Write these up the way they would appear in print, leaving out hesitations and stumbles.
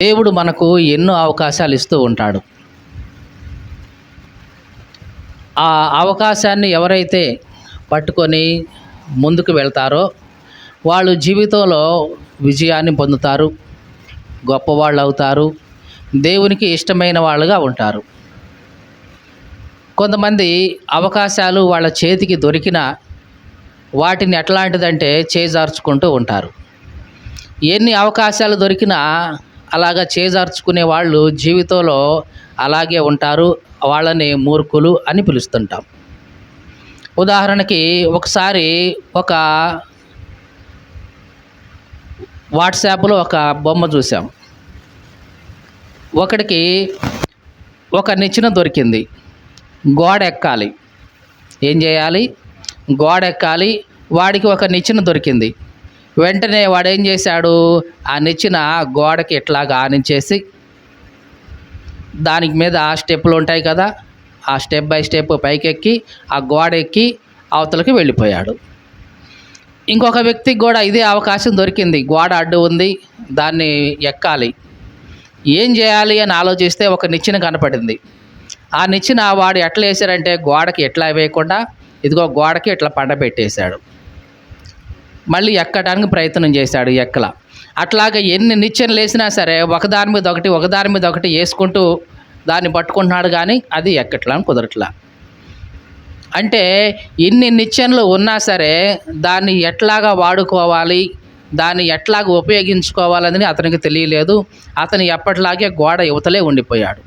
దేవుడు మనకు ఎన్నో అవకాశాలు ఇస్తూ ఉంటాడు. ఆ అవకాశాన్ని ఎవరైతే పట్టుకొని ముందుకు వెళ్తారో వాళ్ళు జీవితంలో విజయాన్ని పొందుతారు, గొప్పవాళ్ళు అవుతారు, దేవునికి ఇష్టమైన వాళ్ళుగా ఉంటారు. కొంతమంది అవకాశాలు వాళ్ళ చేతికి దొరికిన వాటిని ఎట్లాంటిదంటే చేజార్చుకుంటూ ఉంటారు. ఎన్ని అవకాశాలు దొరికినా అలాగా చేజార్చుకునే వాళ్ళు జీవితంలో అలాగే ఉంటారు. వాళ్ళని మూర్ఖులు అని పిలుస్తుంటాం. ఉదాహరణకి ఒకసారి ఒక వాట్సాప్లో ఒక బొమ్మ చూసాం. ఒకడికి ఒక నిచ్చెన దొరికింది, గోడ ఎక్కాలి. ఏం చేయాలి? గోడ ఎక్కాలి. వాడికి ఒక నిచ్చెన దొరికింది. వెంటనే వాడు ఏం చేశాడు? ఆ నిచ్చెన గోడకి ఇట్లాగా ఆనించేసి దానికి మీద స్టెప్పులు ఉంటాయి కదా, ఆ స్టెప్ బై స్టెప్ పైకెక్కి ఆ గోడ ఎక్కి అవతలకి వెళ్ళిపోయాడు. ఇంకొక వ్యక్తికి కూడా ఇదే అవకాశం దొరికింది. గోడ అడ్డు ఉంది, దాన్ని ఎక్కాలి. ఏం చేయాలి అని ఆలోచిస్తే ఒక నిచ్చెన కనపడింది. ఆ నిచ్చెన వాడు ఎట్లా వేశారంటే గోడకి ఎట్లా వేయకుండా ఇదిగో గోడకి ఇట్లా పండబెట్టేశాడు. మళ్ళీ ఎక్కడానికి ప్రయత్నం చేశాడు, ఎక్కల. అట్లాగే ఎన్ని నిచ్చెనలు వేసినా సరే ఒకదాని మీద ఒకటి వేసుకుంటూ దాన్ని పట్టుకుంటున్నాడు, కానీ అది ఎక్కట్లా కుదరట్లా. అంటే ఇన్ని నిచ్చెనలు ఉన్నా సరే దాన్ని ఎట్లాగా వాడుకోవాలి, దాన్ని ఎట్లాగా ఉపయోగించుకోవాలని అతనికి తెలియలేదు. అతను ఎప్పటిలాగే గోడ యువతలే ఉండిపోయాడు.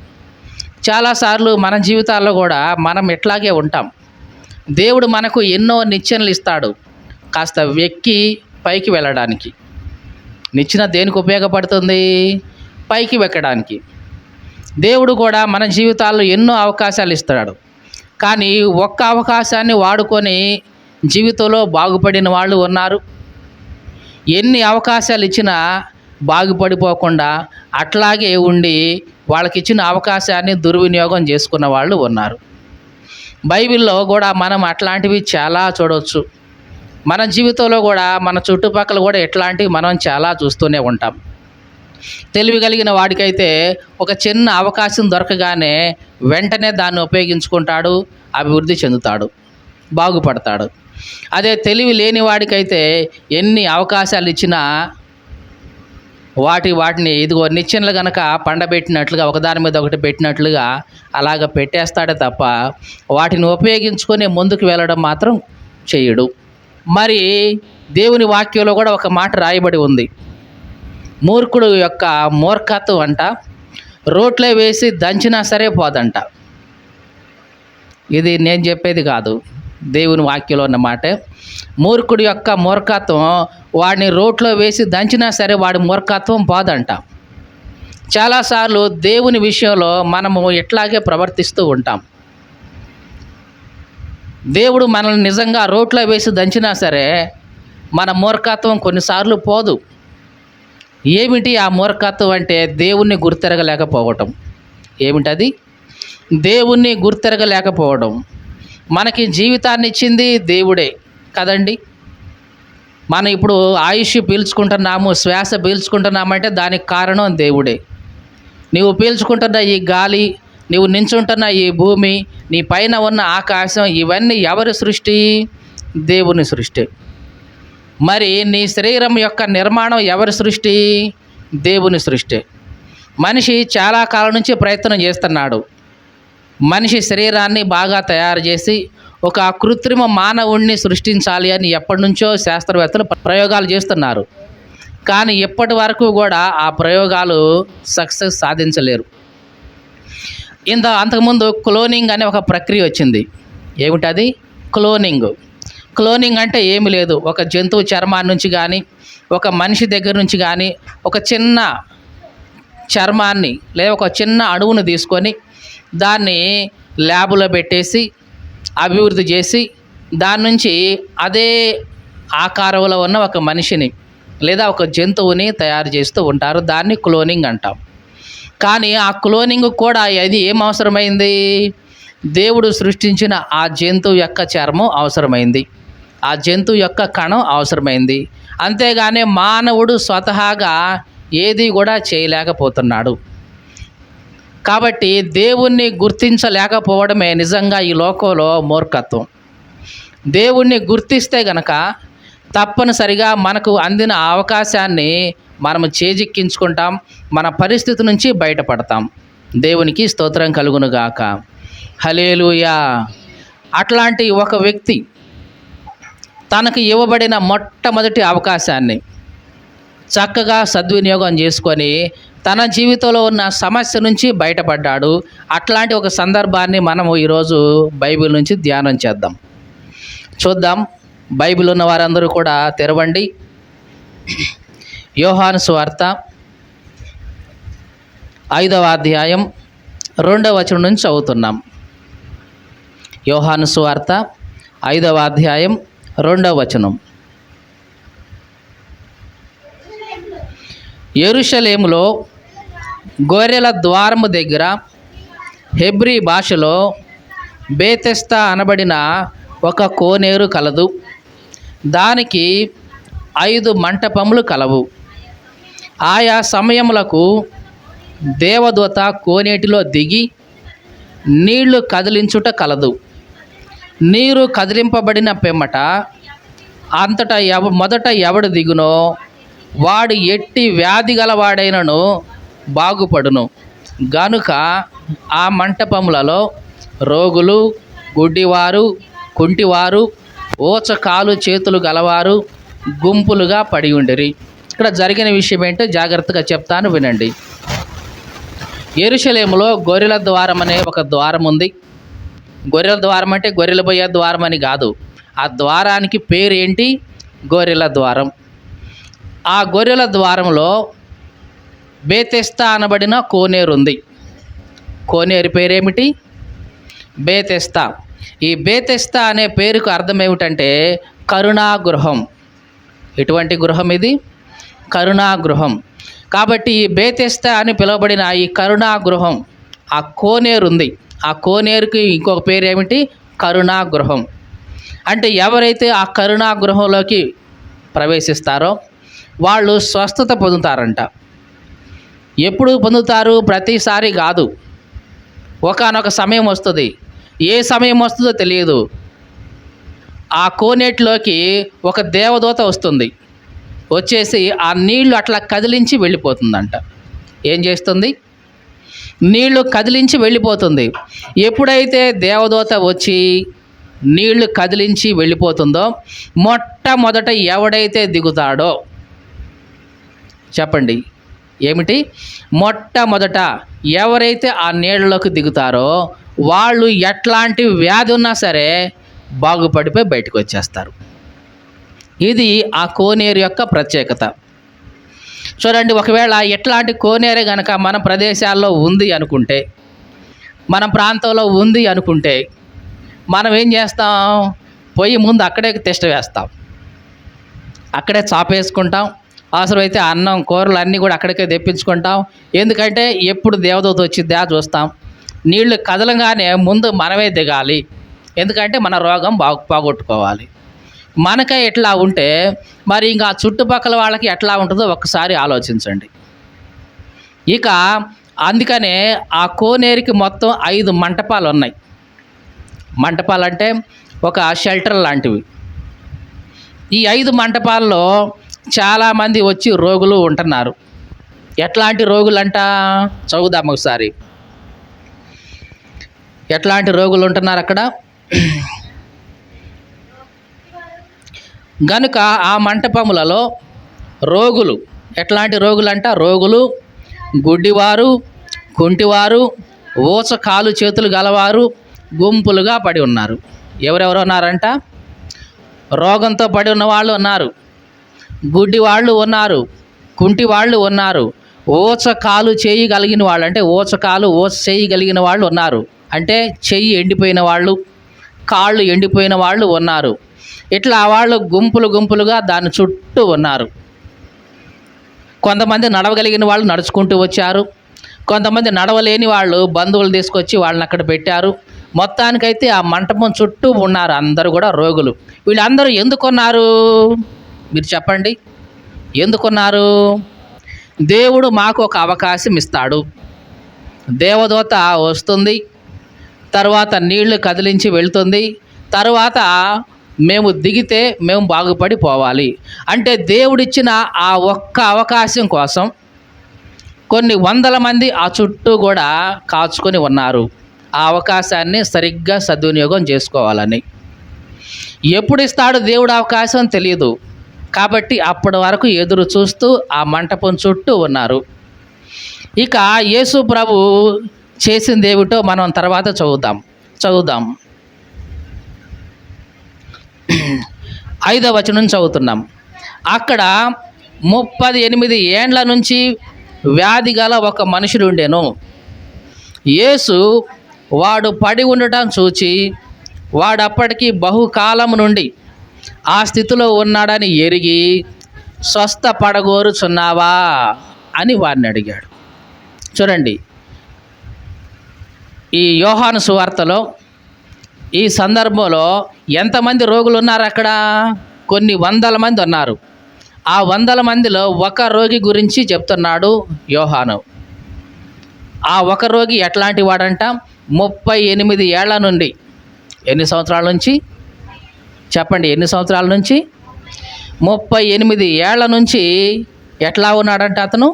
చాలాసార్లు మన జీవితాల్లో కూడా మనం ఇట్లాగే ఉంటాం. దేవుడు మనకు ఎన్నో నిచ్చెనలు ఇస్తాడు, కాస్త వెక్కి పైకి వెళ్ళడానికి. నిచ్చెన దేనికి ఉపయోగపడుతుంది? పైకి వెక్కడానికి. దేవుడు కూడా మన జీవితాల్లో ఎన్నో అవకాశాలు ఇస్తాడు, కానీ ఒక్క అవకాశాన్ని వాడుకొని జీవితంలో బాగుపడిన వాళ్ళు ఉన్నారు. ఎన్ని అవకాశాలు ఇచ్చినా బాగుపడిపోకుండా అట్లాగే ఉండి వాళ్ళకి ఇచ్చిన అవకాశాన్ని దుర్వినియోగం చేసుకున్న వాళ్ళు ఉన్నారు. బైబిల్లో కూడా మనం అట్లాంటివి చాలా చూడవచ్చు. మన జీవితంలో కూడా మన చుట్టుపక్కల కూడా ఇట్లాంటివి మనం చాలా చూస్తూనే ఉంటాం. తెలివి కలిగిన వాడికైతే ఒక చిన్న అవకాశం దొరకగానే వెంటనే దాన్ని ఉపయోగించుకుంటాడు, అభివృద్ధి చెందుతాడు, బాగుపడతాడు. అదే తెలివి లేని వాడికైతే ఎన్ని అవకాశాలు ఇచ్చినా వాటిని ఇదిగో నిచ్చెనలు కనుక పండబెట్టినట్లుగా ఒకదాని మీద ఒకటి పెట్టినట్లుగా అలాగ పెట్టేస్తాడే తప్ప వాటిని ఉపయోగించుకొని ముందుకు వెళ్ళడం మాత్రం చేయడు. మరి దేవుని వాక్యంలో కూడా ఒక మాట రాయబడి ఉంది. మూర్ఖుడు యొక్క మూర్ఖత్వం అంట రోట్లో వేసి దంచినా సరే పోదంట. ఇది నేను చెప్పేది కాదు, దేవుని వాక్యంలో ఉన్న మాట. మూర్ఖుడి యొక్క మూర్ఖత్వం వాడిని రోట్లో వేసి దంచినా సరే వాడి మూర్ఖత్వం పోదంట. చాలాసార్లు దేవుని విషయంలో మనము ఇట్లాగే ప్రవర్తిస్తూ ఉంటాం. దేవుడు మనల్ని నిజంగా రోట్లో వేసి దంచినా సరే మన మూర్ఖత్వం కొన్నిసార్లు పోదు. ఏమిటి ఆ మూర్ఖత్వం అంటే దేవుణ్ణి గుర్తెరగలేకపోవటం. ఏమిటది? దేవుణ్ణి గుర్తెరగలేకపోవడం. మనకి జీవితాన్ని ఇచ్చింది దేవుడే కదండి. మనం ఇప్పుడు ఆయుష్ పీల్చుకుంటున్నాము, శ్వాస పీల్చుకుంటున్నామంటే దానికి కారణం దేవుడే. నీవు పీల్చుకుంటున్న ఈ గాలి, నీవు నించుంటున్న ఈ భూమి, నీ పైన ఉన్న ఆకాశం, ఇవన్నీ ఎవరి సృష్టి? దేవుని సృష్టి. మరి నీ శరీరం యొక్క నిర్మాణం ఎవరి సృష్టి? దేవుని సృష్టి. మనిషి చాలా కాలం నుంచి ప్రయత్నం చేస్తున్నాడు. మనిషి శరీరాన్ని బాగా తయారు చేసి ఒక కృత్రిమ మానవుణ్ణి సృష్టించాలి అని ఎప్పటి నుంచో శాస్త్రవేత్తలు ప్రయోగాలు చేస్తున్నారు. కానీ ఇప్పటి వరకు కూడా ఆ ప్రయోగాలు సక్సెస్ సాధించలేరు. అంతకుముందు క్లోనింగ్ అనే ఒక ప్రక్రియ వచ్చింది. ఏమిటది? క్లోనింగ్ అంటే ఏమి లేదు, ఒక జంతువు చర్మాన్ని నుంచి కానీ ఒక మనిషి దగ్గర నుంచి కానీ ఒక చిన్న చర్మాన్ని లేదా ఒక చిన్న అణువును తీసుకొని దాన్ని ల్యాబులో పెట్టేసి అభివృద్ధి చేసి దాని నుంచి అదే ఆకారంలో ఉన్న ఒక మనిషిని లేదా ఒక జంతువుని తయారు చేస్తూ ఉంటారు. దాన్ని క్లోనింగ్ అంటాం. కానీ ఆ క్లోనింగ్ కూడా అది ఏం అవసరమైంది? దేవుడు సృష్టించిన ఆ జంతువు యొక్క చర్మం అవసరమైంది, ఆ జంతువు యొక్క కణం అవసరమైంది. అంతేగాని మానవుడు స్వతహాగా ఏది కూడా చేయలేకపోతున్నాడు. కాబట్టి దేవుణ్ణి గుర్తించలేకపోవడమే నిజంగా ఈ లోకంలో మూర్ఖత్వం. దేవుణ్ణి గుర్తిస్తే గనక తప్పనిసరిగా మనకు అందిన అవకాశాన్ని మనము చేజిక్కించుకుంటాం, మన పరిస్థితి నుంచి బయటపడతాం. దేవునికి స్తోత్రం కలుగునుగాక. హల్లెలూయా. అట్లాంటి ఒక వ్యక్తి తనకు ఇవ్వబడిన మొట్టమొదటి అవకాశాన్ని చక్కగా సద్వినియోగం చేసుకొని తన జీవితంలో ఉన్న సమస్య నుంచి బయటపడ్డాడు. అట్లాంటి ఒక సందర్భాన్ని మనము ఈరోజు బైబిల్ నుంచి ధ్యానం చేద్దాం. చూద్దాం. బైబిల్ ఉన్న వారందరూ కూడా తెరవండి. యోహాను సువార్త 5వ అధ్యాయం 2వ వచనం నుంచి చదువుతున్నాం. యోహాను సువార్త 5వ అధ్యాయం 2వ వచనం. యెరూషలేములో గొర్రెల ద్వారము దగ్గర హెబ్రీ భాషలో బేతెస్తా అనబడిన ఒక కోనేరు కలదు. దానికి 5 మంటపములు కలవు. ఆయా సమయములకు దేవదూత కోనేటిలో దిగి నీళ్లు కదిలించుట కలదు. నీరు కదిలింపబడిన పిమ్మట అంతటా మొదట ఎవడు దిగునో వాడు ఎట్టి వ్యాధి గలవాడైనను బాగుపడును. గనుక ఆ మంటపములలో రోగులు, గుడ్డివారు, కుంటివారు, కాలు చేతులు గలవారు గుంపులుగా పడి ఉండిరి. ఇక్కడ జరిగిన విషయం ఏంటో జాగ్రత్తగా చెప్తాను, వినండి. యెరూషలేములో గొర్రెల ద్వారం అనే ఒక ద్వారం ఉంది. గొర్రెల ద్వారం అంటే గొర్రెలు పోయే ద్వారం అని కాదు. ఆ ద్వారానికి పేరు ఏంటి? గొర్రెల ద్వారం. ఆ గొర్రెల ద్వారంలో బేతెస్తా అనబడిన కోనేరు ఉంది. కోనేరు పేరేమిటి? బేతెస్తా. ఈ బేతెస్తా అనే పేరుకు అర్థం ఏమిటంటే కరుణాగృహం. ఎటువంటి గృహం ఇది? కరుణాగృహం. కాబట్టి ఈ బేతెస్తా అని పిలువబడిన ఈ కరుణాగృహం, ఆ కోనేరు ఉంది. ఆ కోనేరుకి ఇంకొక పేరు ఏమిటి? కరుణాగృహం. అంటే ఎవరైతే ఆ కరుణాగృహంలోకి ప్రవేశిస్తారో వాళ్ళు స్వస్థత పొందుతారంట. ఎప్పుడు పొందుతారు? ప్రతిసారి కాదు. ఒకానొక సమయం వస్తుంది. ఏ సమయం వస్తుందో తెలియదు. ఆ కోనేటిలోకి ఒక దేవదూత వస్తుంది. వచ్చేసి ఆ నీళ్లు అట్లా కదిలించి వెళ్ళిపోతుందంట. ఏం చేస్తుంది? నీళ్లు కదిలించి వెళ్ళిపోతుంది. ఎప్పుడైతే దేవదూత వచ్చి నీళ్లు కదిలించి వెళ్ళిపోతుందో మొట్టమొదట ఎవడైతే దిగుతాడో, చెప్పండి ఏమిటి? మొట్టమొదట ఎవరైతే ఆ నీళ్ళలోకి దిగుతారో వాళ్ళు ఎట్లాంటి వ్యాధి ఉన్నా సరే బాగుపడిపోయి బయటకు వచ్చేస్తారు. ఇది ఆ కోనేరు యొక్క ప్రత్యేకత. చూడండి, ఒకవేళ ఎట్లాంటి కోనేరే కనుక మన ప్రదేశాల్లో ఉంది అనుకుంటే, మన ప్రాంతంలో ఉంది అనుకుంటే మనం ఏం చేస్తాం? పోయి ముందు అక్కడే తిష్ట వేస్తాం, అక్కడే చాపేసుకుంటాం. అవసరమైతే అన్నం కూరలు అన్నీ కూడా అక్కడికే తెప్పించుకుంటాం. ఎందుకంటే ఎప్పుడు దేవదూత వచ్చిద్దా చూస్తాం. నీళ్లు కదలంగానే ముందు మనమే దిగాలి. ఎందుకంటే మన రోగం పోగొట్టుకోవాలి. మనకే ఎట్లా ఉంటే మరి ఇంకా చుట్టుపక్కల వాళ్ళకి ఎట్లా ఉంటుందో ఒక్కసారి ఆలోచించండి. ఇక అందుకనే ఆ కోనేరుకి మొత్తం 5 మంటపాలు ఉన్నాయి. మంటపాలు అంటే ఒక షెల్టర్ లాంటివి. ఈ 5 మంటపాల్లో చాలామంది వచ్చి రోగులు ఉంటున్నారు. ఎట్లాంటి రోగులంట చదువుదాం ఒకసారి. ఎట్లాంటి రోగులు ఉంటున్నారు అక్కడ? గనుక ఆ మంటపములలో రోగులు, ఎట్లాంటి రోగులంట? రోగులు, గుడ్డివారు, కుంటివారు, కాలు చేతులు గలవారు గుంపులుగా పడి ఉన్నారు. ఎవరెవరు ఉన్నారంట? రోగంతో పడి ఉన్న వాళ్ళు ఉన్నారు, గుడ్డి వాళ్ళు ఉన్నారు, కుంటి వాళ్ళు ఉన్నారు, కాలు చేయగలిగిన వాళ్ళు, అంటే కాలు చేయగలిగిన వాళ్ళు ఉన్నారు. అంటే చెయ్యి ఎండిపోయిన వాళ్ళు, కాళ్ళు ఎండిపోయిన వాళ్ళు ఉన్నారు. ఇట్లా వాళ్ళు గుంపులుగా దాని చుట్టూ ఉన్నారు. కొంతమంది నడవగలిగిన వాళ్ళు నడుచుకుంటూ వచ్చారు. కొంతమంది నడవలేని వాళ్ళు బంధువులు తీసుకొచ్చి వాళ్ళని అక్కడ పెట్టారు. మొత్తానికైతే ఆ మంటపం చుట్టూ ఉన్నారు అందరూ కూడా రోగులు. వీళ్ళందరూ ఎందుకున్నారు? మీరు చెప్పండి, ఎందుకున్నారు? దేవుడు మాకు ఒక అవకాశం ఇస్తాడు. దేవదూత వస్తుంది, తర్వాత నీళ్లు కదిలించి వెళ్తుంది, తర్వాత మేము దిగితే మేము బాగుపడి పోవాలి. అంటే దేవుడిచ్చిన ఆ ఒక్క అవకాశం కోసం కొన్ని వందల మంది ఆ చుట్టూ కూడా కాచుకొని ఉన్నారు. ఆ అవకాశాన్ని సరిగ్గా సద్వినియోగం చేసుకోవాలని. ఎప్పుడు ఇస్తాడు దేవుడు అవకాశం తెలియదు. కాబట్టి అప్పటి వరకు ఎదురు చూస్తూ ఆ మంటపం చుట్టూ ఉన్నారు. ఇక యేసు ప్రభు చేసింది ఏమిటో మనం తర్వాత చదువుదాం. 5వ వచనం చదువుతున్నాం. అక్కడ 38 ఏండ్ల నుంచి వ్యాధి గల ఒక మనుషుడు ఉండెను. యేసు వాడు పడి ఉండటం చూచి, వాడప్పటికి బహుకాలం నుండి ఆ స్థితిలో ఉన్నాడని ఎరిగి, స్వస్థపడగోరుచున్నావా అని వారిని అడిగాడు. చూడండి, ఈ యోహాను సువార్తలో ఈ సందర్భంలో ఎంతమంది రోగులు ఉన్నారు? అక్కడ కొన్ని వందల మంది ఉన్నారు. ఆ వందల మందిలో ఒక రోగి గురించి చెప్తున్నాడు యోహాను. ఆ ఒక రోగి ఎట్లాంటి వాడంట? 38 ఏళ్ల నుండి. ఎన్ని సంవత్సరాల నుంచి చెప్పండి? ఎన్ని సంవత్సరాల నుంచి? 38 ఏళ్ల నుంచి ఎట్లా ఉన్నాడంట? అతను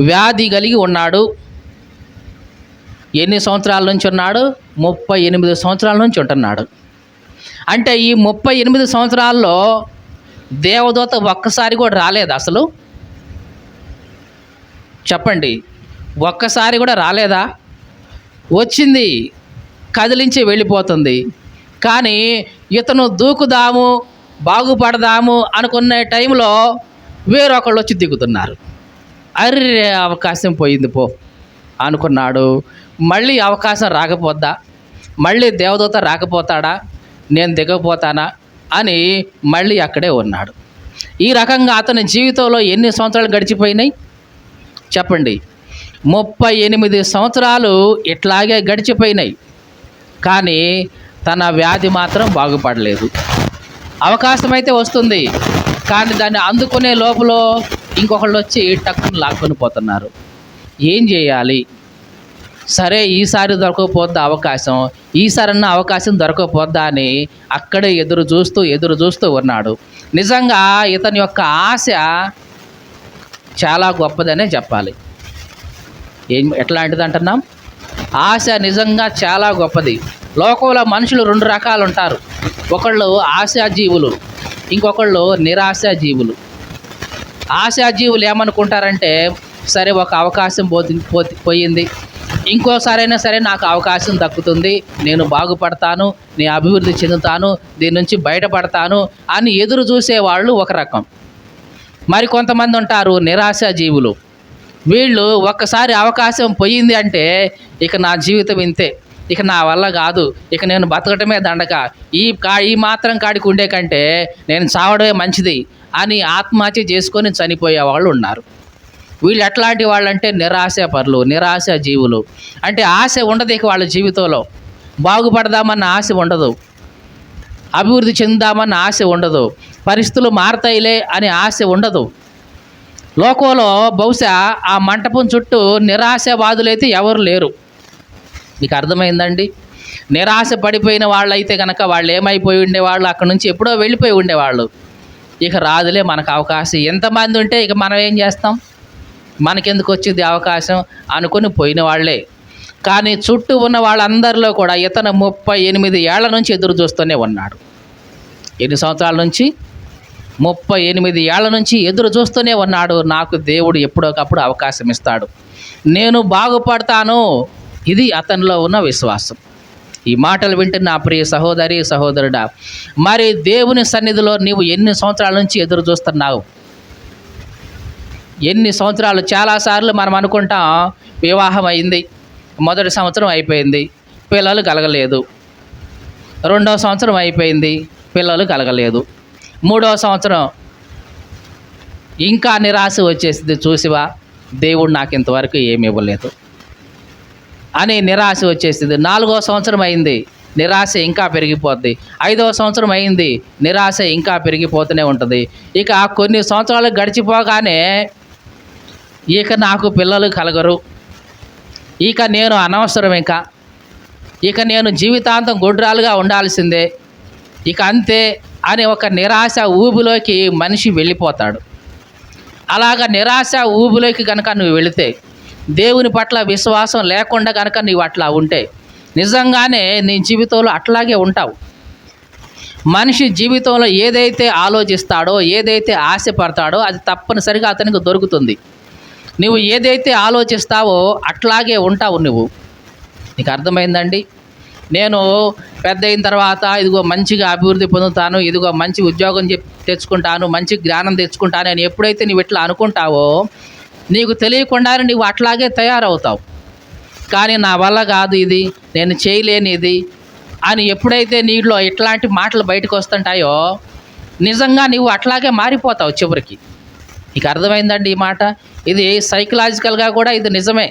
వ్యాధి కలిగి ఉన్నాడు. ఎన్ని సంవత్సరాల నుంచి ఉన్నాడు? 38 సంవత్సరాల నుంచి ఉంటున్నాడు. అంటే ఈ 38 సంవత్సరాల్లో దేవదూత ఒక్కసారి కూడా రాలేదు అసలు. చెప్పండి, ఒక్కసారి కూడా రాలేదా? వచ్చింది, కదిలించి వెళ్ళిపోతుంది. కానీ ఇతను దూకుదాము, బాగుపడదాము అనుకునే టైంలో వేరొకళ్ళు వచ్చి దిగుతున్నారు. అర్రే, అవకాశం పోయింది పో అనుకున్నాడు. మళ్ళీ అవకాశం రాకపోద్దా? మళ్ళీ దేవదూత రాకపోతాడా? నేను దిగపోతానా అని మళ్ళీ అక్కడే ఉన్నాడు. ఈ రకంగా అతని జీవితంలో ఎన్ని సంవత్సరాలు గడిచిపోయినాయి చెప్పండి? 38 సంవత్సరాలు ఇట్లాగే గడిచిపోయినాయి. కానీ తన వ్యాధి మాత్రం బాగుపడలేదు. అవకాశం అయితే వస్తుంది, కానీ దాన్ని అందుకునే లోపల ఇంకొకళ్ళు వచ్చి టక్కును లాక్కొని పోతున్నారు. ఏం చేయాలి? సరే, ఈసారి దొరకకపోద్దా అవకాశం, ఈసారన్నా అవకాశం దొరకకపోద్దా అని అక్కడే ఎదురు చూస్తూ ఉన్నాడు. నిజంగా ఇతని యొక్క ఆశ చాలా గొప్పదనే చెప్పాలి. ఎట్లాంటిది అంటున్నాం? ఆశ నిజంగా చాలా గొప్పది. లోకంలో మనుషులు 2 రకాలు ఉంటారు. ఒకళ్ళు ఆశాజీవులు, ఇంకొకళ్ళు నిరాశాజీవులు. ఆశాజీవులు ఏమనుకుంటారంటే, సరే ఒక అవకాశం పోయింది, ఇంకోసారైనా సరే నాకు అవకాశం దక్కుతుంది, నేను బాగుపడతాను, నేను అభివృద్ధి చెందుతాను, దీని నుంచి బయటపడతాను అని ఎదురు చూసేవాళ్ళు ఒక రకం. మరి కొంతమంది ఉంటారు నిరాశాజీవులు. వీళ్ళు ఒక్కసారి అవకాశం పోయింది అంటే ఇక నా జీవితం ఇంతే, ఇక నా వల్ల కాదు, ఇక నేను బతకటమే దండక, ఈ మాత్రం కాడికి ఉండే కంటే నేను చావడమే మంచిది అని ఆత్మహత్య చేసుకొని చనిపోయే వాళ్ళు ఉన్నారు. వీళ్ళు ఎట్లాంటి వాళ్ళు అంటే నిరాశపరులు, నిరాశ జీవులు. అంటే ఆశ ఉండదు ఇక వాళ్ళ జీవితంలో. బాగుపడదామన్న ఆశ ఉండదు, అభివృద్ధి చెందుదామన్న ఆశ ఉండదు, పరిస్థితులు మారతాయిలే అనే ఆశ ఉండదు. లోకంలో బహుశా ఆ మంటపం చుట్టూ నిరాశవాదులైతే ఎవరు లేరు. మీకు అర్థమైందండి? నిరాశ పడిపోయిన వాళ్ళైతే కనుక వాళ్ళు ఏమైపోయి ఉండేవాళ్ళు? అక్కడి నుంచి ఎప్పుడో వెళ్ళిపోయి ఉండేవాళ్ళు. ఇక రాదులే మనకు అవకాశం, ఎంతమంది ఉంటే ఇక మనం ఏం చేస్తాం, మనకెందుకు వచ్చింది అవకాశం అనుకుని పోయిన వాళ్ళే. కానీ చుట్టూ ఉన్న వాళ్ళందరిలో కూడా ఇతను 38 ఏళ్ల నుంచి ఎదురు చూస్తూనే ఉన్నాడు. ఎన్ని సంవత్సరాల నుంచి? 38 ఏళ్ల నుంచి ఎదురు చూస్తూనే ఉన్నాడు. నాకు దేవుడు ఎప్పుడోకప్పుడు అవకాశం ఇస్తాడు, నేను బాగుపడతాను. ఇది అతనిలో ఉన్న విశ్వాసం. ఈ మాటలు వింటున్న నా ప్రియ సహోదరి సహోదరుడా, మరి దేవుని సన్నిధిలో నీవు ఎన్ని సంవత్సరాల నుంచి ఎదురు చూస్తున్నావు? ఎన్ని సంవత్సరాలు? చాలాసార్లు మనం అనుకుంటాం, వివాహం అయింది, మొదటి సంవత్సరం అయిపోయింది, పిల్లలు కలగలేదు. 2వ సంవత్సరం అయిపోయింది, పిల్లలు కలగలేదు. 3వ సంవత్సరం ఇంకా నిరాశ వచ్చేసింది, చూసివా దేవుడు నాకు ఇంతవరకు ఏమి ఇవ్వలేదు అని నిరాశ వచ్చేసింది. 4వ సంవత్సరం అయింది, నిరాశ ఇంకా పెరిగిపోద్ది. 5వ సంవత్సరం అయింది, నిరాశ ఇంకా పెరిగిపోతూనే ఉంటుంది. ఇక కొన్ని సంవత్సరాలు గడిచిపోగానే ఇక నాకు పిల్లలు కలగరు, ఇక నేను అనవసరం, ఇక నేను జీవితాంతం గొడ్రాలుగా ఉండాల్సిందే, ఇక అంతే అని ఒక నిరాశ ఊబిలోకి మనిషి వెళ్ళిపోతాడు. అలాగ నిరాశ ఊబిలోకి కనుక నువ్వు వెళితే, దేవుని పట్ల విశ్వాసం లేకుండా కనుక నీవు అట్లా ఉంటే, నిజంగానే నీ జీవితంలో అట్లాగే ఉంటావు. మనిషి జీవితంలో ఏదైతే ఆలోచిస్తాడో, ఏదైతే ఆశపడతాడో అది తప్పనిసరిగా అతనికి దొరుకుతుంది. నువ్వు ఏదైతే ఆలోచిస్తావో అట్లాగే ఉంటావు నువ్వు. నీకు అర్థమైందండి? నేను పెద్ద అయిన తర్వాత ఇదిగో మంచిగా అభివృద్ధి పొందుతాను, ఇదిగో మంచి ఉద్యోగం తెచ్చుకుంటాను, మంచి జ్ఞానం తెచ్చుకుంటాను అని ఎప్పుడైతే నువ్వు ఇట్లా అనుకుంటావో, నీకు తెలియకుండానే నువ్వు అట్లాగే తయారవుతావు. కానీ నా వల్ల కాదు ఇది, నేను చేయలేని ఇది అని ఎప్పుడైతే నీలో ఇట్లాంటి మాటలు బయటకు వస్తుంటాయో, నిజంగా నువ్వు అట్లాగే మారిపోతావు చివరికి. నీకు అర్థమైందండి ఈ మాట? ఇది సైకలాజికల్గా కూడా ఇది నిజమే.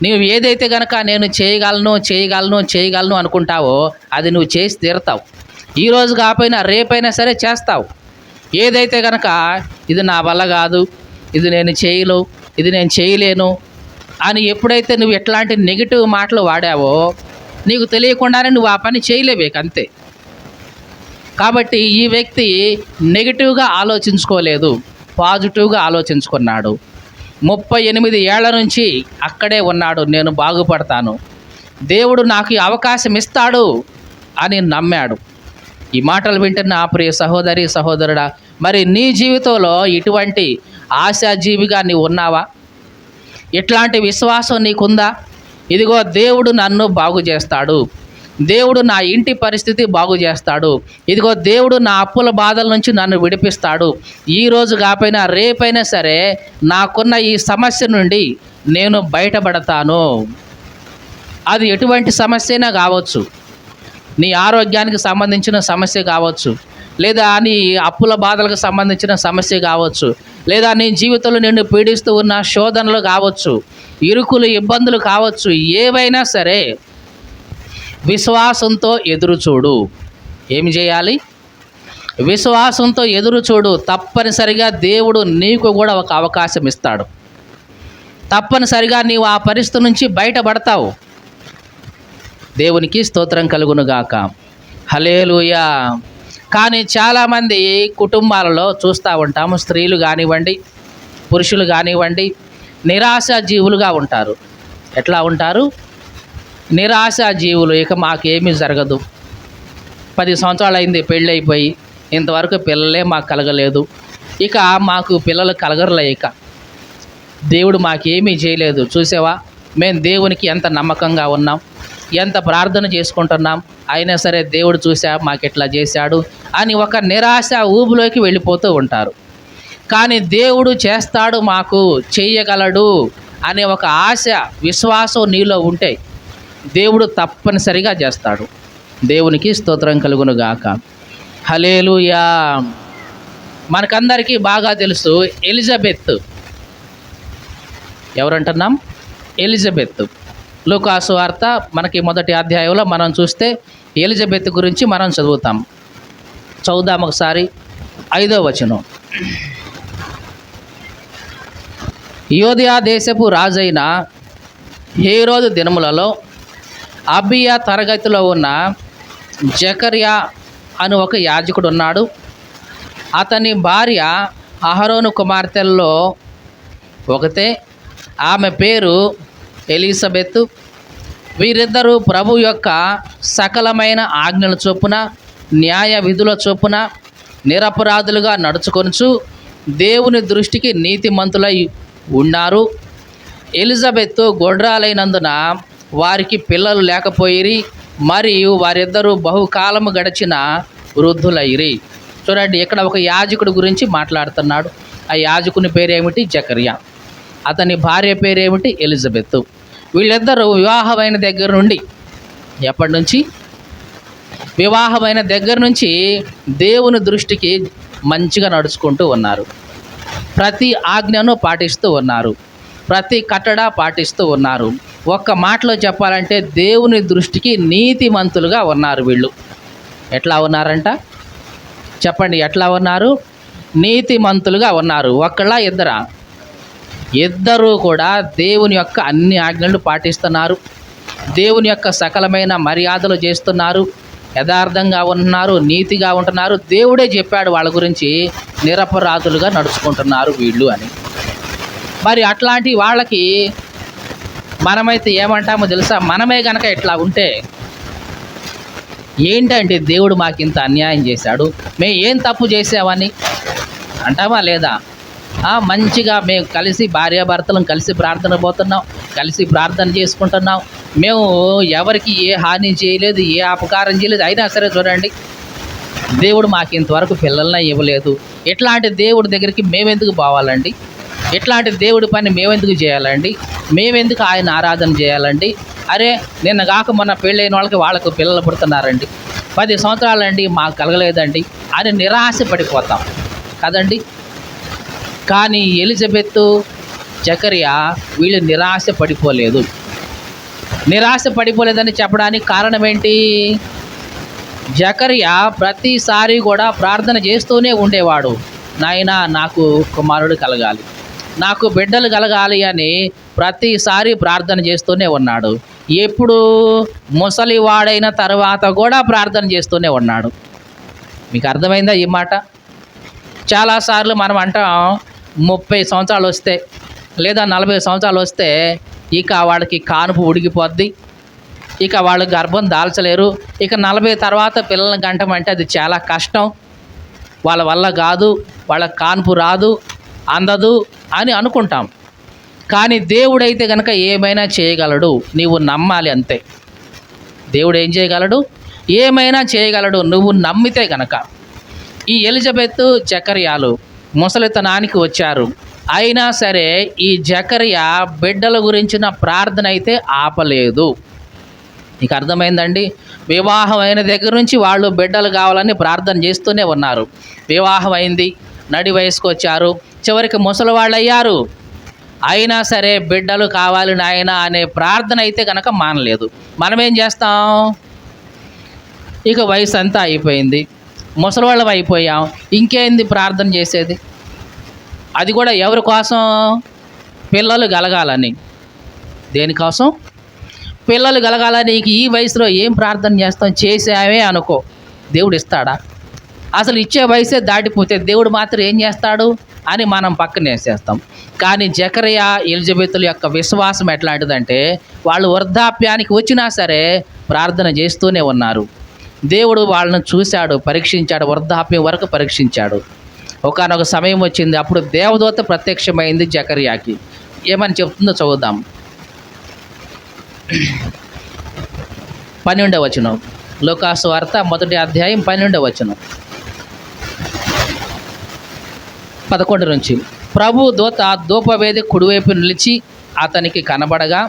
నువ్వు ఏదైతే కనుక నేను చేయగలను అనుకుంటావో అది నువ్వు చేసి తీరుతావు. ఈరోజు కాకపోయినా రేపైనా సరే చేస్తావు. ఏదైతే కనుక ఇది నా వల్ల కాదు, ఇది నేను చేయలేను అని ఎప్పుడైతే నువ్వు ఎట్లాంటి నెగిటివ్ మాటలు వాడావో, నీకు తెలియకుండానే నువ్వు ఆ పని చేయలేవు, అంతే. కాబట్టి ఈ వ్యక్తి నెగిటివ్గా ఆలోచించుకోలేదు, పాజిటివ్గా ఆలోచించుకున్నాడు. 38 ఏళ్ల నుంచి అక్కడే ఉన్నాడు. నేను బాగుపడతాను, దేవుడు నాకు ఈ అవకాశం ఇస్తాడు అని నమ్మాడు. ఈ మాటలు వింటున్న ఆ ప్రియ సహోదరి సహోదరుడా, మరి నీ జీవితంలో ఇటువంటి ఆశాజీవిగా నీవు ఉన్నావా? ఇట్లాంటి విశ్వాసం నీకుందా? ఇదిగో దేవుడు నన్ను బాగు చేస్తాడు, దేవుడు నా ఇంటి పరిస్థితి బాగు చేస్తాడు, ఇదిగో దేవుడు నా అప్పుల బాధల నుంచి నన్ను విడిపిస్తాడు, ఈరోజు కాకపోయినా రేపైనా సరే నాకున్న ఈ సమస్య నుండి నేను బయటపడతాను. అది ఎటువంటి సమస్య అయినా కావచ్చు, నీ ఆరోగ్యానికి సంబంధించిన సమస్య కావచ్చు, లేదా నీ అప్పుల బాధలకు సంబంధించిన సమస్య కావచ్చు, లేదా నీ జీవితంలో నిన్ను పీడిస్తూ ఉన్న శోధనలు కావచ్చు, ఇరుకులు ఇబ్బందులు కావచ్చు, ఏవైనా సరే విశ్వాసంతో ఎదురు చూడు. ఏమి చేయాలి? విశ్వాసంతో ఎదురు చూడు. తప్పనిసరిగా దేవుడు నీకు కూడా ఒక అవకాశం ఇస్తాడు. తప్పనిసరిగా నీవు ఆ పరిస్థితి నుంచి బయటపడతావు. దేవునికి స్తోత్రం కలుగునుగాక. హల్లెలూయా. కానీ చాలామంది కుటుంబాలలో చూస్తూ ఉంటాము, స్త్రీలు కానివ్వండి, పురుషులు కానివ్వండి, నిరాశా జీవులుగా ఉంటారు. ఎట్లా ఉంటారు? నిరాశా జీవులు. ఇక మాకేమీ జరగదు, 10 సంవత్సరాలు అయింది పెళ్ళి అయిపోయి, ఇంతవరకు పిల్లలే మాకు కలగలేదు, ఇక మాకు పిల్లలు కలగరులే, ఇక దేవుడు మాకేమీ చేయలేదు. చూసావా, మేము దేవునికి ఎంత నమ్మకంగా ఉన్నాం, ఎంత ప్రార్థన చేసుకుంటున్నాం, అయినా సరే దేవుడు చూసా మాకు ఎట్లా చేశాడు అని ఒక నిరాశ ఊబిలోకి వెళ్ళిపోతూ ఉంటారు. కానీ దేవుడు చేస్తాడు, మాకు చేయగలడు అనే ఒక ఆశ, విశ్వాసం నీలో ఉంటే దేవుడు తప్పనిసరిగా చేస్తాడు. దేవునికి స్తోత్రం కలుగునుగాక. హల్లెలూయా. మనకందరికీ బాగా తెలుసు ఎలిజబెత్. ఎవరంటున్నాం? ఎలిజబెత్. లూకాసు వార్త మనకి 1వ అధ్యాయంలో మనం చూస్తే ఎలిజబెత్ గురించి మనం చదువుదాం ఒకసారి. 5వ వచనం. యోదియా దేశపు రాజైన హేరోదు దినములలో అబియా తరగతిలో ఉన్న జకర్యా అని ఒక యాజకుడు ఉన్నాడు. అతని భార్య అహరోను కుమార్తెల్లో ఒకతే, ఆమె పేరు ఎలిజబెత్. వీరిద్దరూ ప్రభు యొక్క సకలమైన ఆజ్ఞల చొప్పున, న్యాయ విధుల చొప్పున నిరపరాధులుగా నడుచుకొనుచు దేవుని దృష్టికి నీతిమంతులై ఉన్నారు. ఎలిజబెత్ గొడ్రాలైనందున వారికి పిల్లలు లేకపోయిరి, మరియు వారిద్దరూ బహుకాలము గడిచిన వృద్ధులైరి. చూడండి, ఇక్కడ ఒక యాజకుడి గురించి మాట్లాడుతున్నాడు. ఆ యాజకుని పేరేమిటి? జకర్యా. అతని భార్య పేరేమిటి? ఎలిజబెత్. వీళ్ళిద్దరూ వివాహమైన దగ్గర నుండి, ఎప్పటి నుంచి? వివాహమైన దగ్గర నుంచి దేవుని దృష్టికి మంచిగా నడుచుకుంటూ ఉన్నారు, ప్రతి ఆజ్ఞను పాటిస్తూ ఉన్నారు. ప్రతి కట్టడా పాటిస్తూ ఉన్నారు. ఒక్క మాటలో చెప్పాలంటే దేవుని దృష్టికి నీతిమంతులుగా ఉన్నారు వీళ్ళు. ఎట్లా ఉన్నారంట చెప్పండి, ఎట్లా ఉన్నారు? నీతిమంతులుగా ఉన్నారు. ఒక్కళ్ళ ఇద్దరా? ఇద్దరూ కూడా దేవుని యొక్క అన్ని ఆజ్ఞలను పాటిస్తున్నారు. దేవుని యొక్క సకలమైన మర్యాదలు చేస్తున్నారు. యథార్థంగా ఉంటున్నారు, నీతిగా ఉంటున్నారు. దేవుడే చెప్పాడు వాళ్ళ గురించి, నిరపరాధులుగా నడుచుకుంటున్నారు వీళ్ళు అని. మరి అట్లాంటి వాళ్ళకి మనమైతే ఏమంటామో తెలుసా? మనమే గనక ఇట్లా ఉంటే, ఏంటంటే దేవుడు మాకింత అన్యాయం చేశాడు, మేము ఏం తప్పు చేసామని అంటామా లేదా? మంచిగా మేము కలిసి భార్యాభర్తలను కలిసి ప్రార్థన పోతున్నాం, కలిసి ప్రార్థన చేసుకుంటున్నాం, మేము ఎవరికి ఏ హాని చేయలేదు, ఏ అపకారం చేయలేదు. అయినా సరే చూడండి, దేవుడు మాకు ఇంతవరకు పిల్లల్ని ఇవ్వలేదు. ఇట్లాంటి దేవుడి దగ్గరికి మేమెందుకు పోవాలండి? ఇట్లాంటి దేవుడి పని మేమెందుకు చేయాలండి? మేమెందుకు ఆయన ఆరాధన చేయాలండి? అరే, నిన్న కాక మొన్న పెళ్ళైన వాళ్ళకు పిల్లలు పుడుతున్నారండి, 10 సంవత్సరాలండి మాకు కలగలేదండి అని నిరాశ పడిపోతాం కదండి. కానీ ఎలిజబెత్, జకరియా వీళ్ళు నిరాశ పడిపోలేదని చెప్పడానికి కారణం ఏంటి? జకరియా ప్రతిసారి కూడా ప్రార్థన చేస్తూనే ఉండేవాడు. నాయనా నాకు కుమారుడు కలగాలి, నాకు బిడ్డలు కలగాలి అని ప్రతిసారి ప్రార్థన చేస్తూనే ఉన్నాడు. ఎప్పుడు? ముసలివాడైన తర్వాత కూడా ప్రార్థన చేస్తూనే ఉన్నాడు. మీకు అర్థమైందా ఈ మాట? చాలాసార్లు మనం అంటాం 30 సంవత్సరాలు వస్తే లేదా 40 సంవత్సరాలు వస్తే ఇక వాళ్ళకి కానుపు ఉడిగిపోద్ది, ఇక వాళ్ళు గర్భం దాల్చలేరు, ఇక 40 తర్వాత పిల్లల్ని కంటమంటే అది చాలా కష్టం, వాళ్ళ వల్ల కాదు, వాళ్ళ కానుపు రాదు, అందదు అని అనుకుంటాం. కానీ దేవుడైతే కనుక ఏమైనా చేయగలడు, నీవు నమ్మాలి అంతే. దేవుడు ఏం చేయగలడు? ఏమైనా చేయగలడు, నువ్వు నమ్మితే కనుక. ఈ ఎలిజబెత్, జకర్యాలు ముసలితనానికి వచ్చారు. అయినా సరే ఈ జకర్యా బిడ్డల గురించిన ప్రార్థన అయితే ఆపలేదు. నీకు అర్థమైందండి? వివాహం అయిన దగ్గర నుంచి వాళ్ళు బిడ్డలు కావాలని ప్రార్థన చేస్తూనే ఉన్నారు. వివాహం అయింది, నడి వయసుకు వచ్చారు, చివరికి ముసలి వాళ్ళు అయ్యారు. అయినా సరే బిడ్డలు కావాలి నాయన అనే ప్రార్థన అయితే కనుక మానలేదు. మనం ఏం చేస్తాం? ఇక వయసు అంతా అయిపోయింది, ముసలివాళ్ళం అయిపోయాం, ఇంకేంది ప్రార్థన చేసేది? అది కూడా ఎవరి కోసం? పిల్లలు కలగాలని. దేనికోసం? పిల్లలు కలగాలని. ఈ వయసులో ఏం ప్రార్థన చేస్తాం? చేసామే అనుకో, దేవుడు ఇస్తాడా? అసలు ఇచ్చే వయసే దాటిపోతే దేవుడు మాత్రం ఏం చేస్తాడు అని మనం పక్కన వేసేస్తాం. కానీ జకరియా, ఎలిజబెతుల యొక్క విశ్వాసం ఎట్లాంటిదంటే, వాళ్ళు వృద్ధాప్యానికి వచ్చినా సరే ప్రార్థన చేస్తూనే ఉన్నారు. దేవుడు వాళ్ళను చూశాడు, పరీక్షించాడు, వృద్ధాప్యం వరకు పరీక్షించాడు. ఒకానొక సమయం వచ్చింది, అప్పుడు దేవదూత ప్రత్యక్షమైంది జకర్యాకి. ఏమని చెప్తుందో చదువుదాం. 12వ వచనం, లూకాసు వార్త 1వ అధ్యాయం 12వ వచనం, 11 నుంచి. ప్రభు దూత ధూపవేది కుడివైపు నిలిచి అతనికి కనబడగా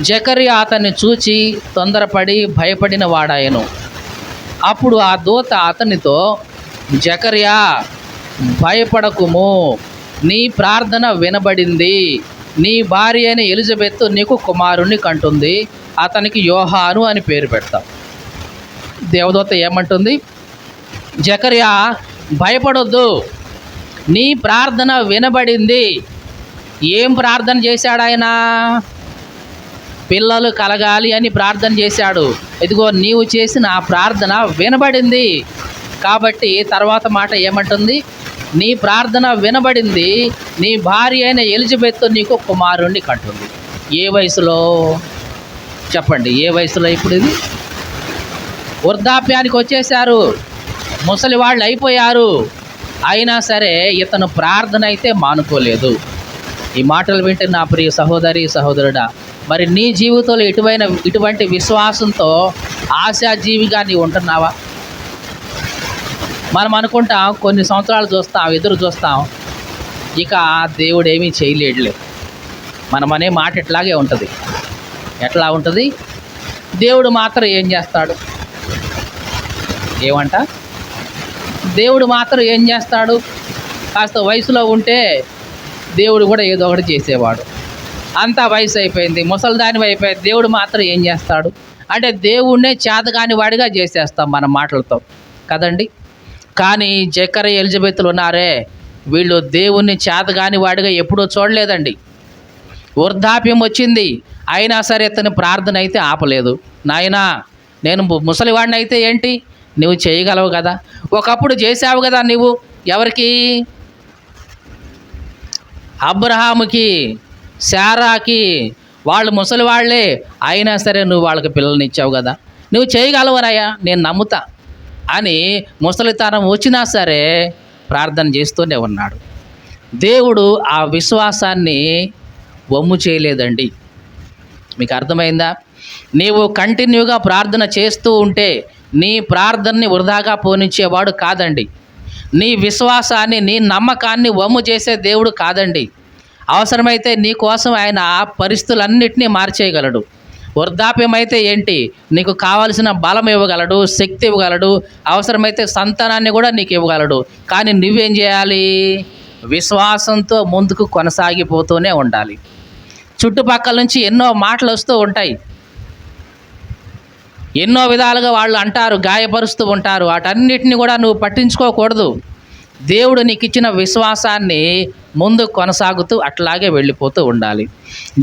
జకర్యా అతన్ని చూచి తొందరపడి భయపడిన వాడాయను. అప్పుడు ఆ దూత అతనితో, జకర్యా భయపడకుము, నీ ప్రార్థన వినబడింది, నీ భార్య అయిన ఎలిజబెత్ నీకు కుమారుణ్ణి కంటుంది, అతనికి యోహాను అని పేరు పెడతాం. దేవదూత ఏమంటుంది? జకర్యా భయపడొద్దు, నీ ప్రార్థన వినబడింది. ఏం ప్రార్థన చేశాడు ఆయన? పిల్లలు కలగాలి అని ప్రార్థన చేశాడు. ఇదిగో నీవు చేసిన ఆ ప్రార్థన వినబడింది. కాబట్టి తర్వాత మాట ఏమంటుంది? నీ ప్రార్థన వినబడింది, నీ భార్య అయిన ఎలిజబెత్ నీకు కుమారుణ్ణి కంటుంది. ఏ వయసులో చెప్పండి? ఏ వయసులో? ఇప్పుడు ఇది వృద్ధాప్యానికి వచ్చేసారు, ముసలి వాళ్ళు అయిపోయారు. అయినా సరే ఇతను ప్రార్థన అయితే మానుకోలేదు. ఈ మాటలు వింటే నా ప్రియ సహోదరి, సహోదరుడా, మరి నీ జీవితంలో ఇటువంటి విశ్వాసంతో ఆశాజీవిగా నీవు ఉంటున్నావా? మనం అనుకుంటాం, కొన్ని సంవత్సరాలు చూస్తాం, ఎదురు చూస్తాం, ఇక దేవుడు ఏమీ చేయలేడులే. మనం అనే మాట ఇట్లాగే ఉంటుంది. ఎట్లా ఉంటుంది? దేవుడు మాత్రం ఏం చేస్తాడు? ఏమంట? దేవుడు మాత్రం ఏం చేస్తాడు? కాస్త వయసులో ఉంటే దేవుడు కూడా ఏదో ఒకటి చేసేవాడు. అంతా వయసు అయిపోయింది, ముసలిదాని అయిపోయింది, దేవుడు మాత్రం ఏం చేస్తాడు అంటే దేవుణ్ణే చేతగాని వాడిగా చేసేస్తాం మన మాటలతో కదండి. కానీ జకర్యా ఎలిజబెత్లు ఉన్నారే, వీళ్ళు దేవుణ్ణి చేతగాని వాడిగా ఎప్పుడూ చూడలేదండి. వృద్ధాప్యం వచ్చింది, అయినా సరే ఇతని ప్రార్థన అయితే ఆపలేదు. నాయనా, నేను ముసలివాడిని అయితే ఏంటి, నువ్వు చేయగలవు కదా, ఒకప్పుడు చేసావు కదా నువ్వు. ఎవరికి? అబ్రహాముకి, శారాకి, వాళ్ళు ముసలివాళ్లే, అయినా సరే నువ్వు వాళ్ళకి పిల్లల్ని ఇచ్చావు కదా, నువ్వు చేయగలవనయ్యా, నేను నమ్ముతా అని ముసలితనం వచ్చినా సరే ప్రార్థన చేస్తూనే ఉన్నాడు. దేవుడు ఆ విశ్వాసాన్ని వమ్ము చేయలేదండి. మీకు అర్థమైందా? నీవు కంటిన్యూగా ప్రార్థన చేస్తూ ఉంటే నీ ప్రార్థనని వృధాగా పోనిచ్చేవాడు కాదండి. నీ విశ్వాసాన్ని, నీ నమ్మకాన్ని వమ్ము చేసే దేవుడు కాదండి. అవసరమైతే నీ కోసం ఆయన పరిస్థితులన్నిటినీ మార్చేయగలడు. వృద్ధాప్యం అయితే ఏంటి, నీకు కావలసిన బలం ఇవ్వగలడు, శక్తి ఇవ్వగలడు, అవసరమైతే సంతానాన్ని కూడా నీకు ఇవ్వగలడు. కానీ నువ్వేం చేయాలి? విశ్వాసంతో ముందుకు కొనసాగిపోతూనే ఉండాలి. చుట్టుపక్కల నుంచి ఎన్నో మాటలు వస్తూ ఉంటాయి, ఎన్నో విధాలుగా వాళ్ళు అంటారు, గాయపరుస్తూ ఉంటారు. వాటన్నిటిని కూడా నువ్వు పట్టించుకోకూడదు. దేవుడు నీకు ఇచ్చిన విశ్వాసాన్ని ముందు కొనసాగుతూ అట్లాగే వెళ్ళిపోతూ ఉండాలి.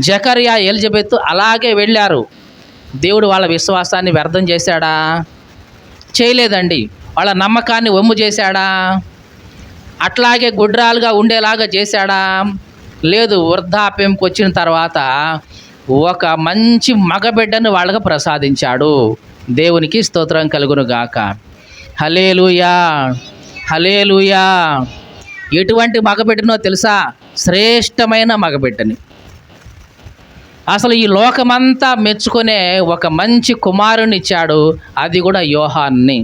జకర్యా ఎలిజబెత్ అలాగే వెళ్ళారు. దేవుడు వాళ్ళ విశ్వాసాన్ని వ్యర్థం చేశాడా? చేయలేదండి. వాళ్ళ నమ్మకాన్ని వమ్ము చేశాడా? అట్లాగే గుడ్రాలుగా ఉండేలాగా చేశాడా? లేదు. వృద్ధాప్యంకి వచ్చిన తర్వాత ఒక మంచి మగబిడ్డను వాళ్ళకు ప్రసాదించాడు. దేవునికి స్తోత్రం కలుగును గాక. హల్లెలూయా, హల్లెలూయా. ఎటువంటి మగబిడ్డనో తెలుసా? శ్రేష్టమైన మగబిడ్డని. అసలు ఈ లోకమంతా మెచ్చుకునే ఒక మంచి కుమారుని ఇచ్చాడు, అది కూడా యోహాన్ని.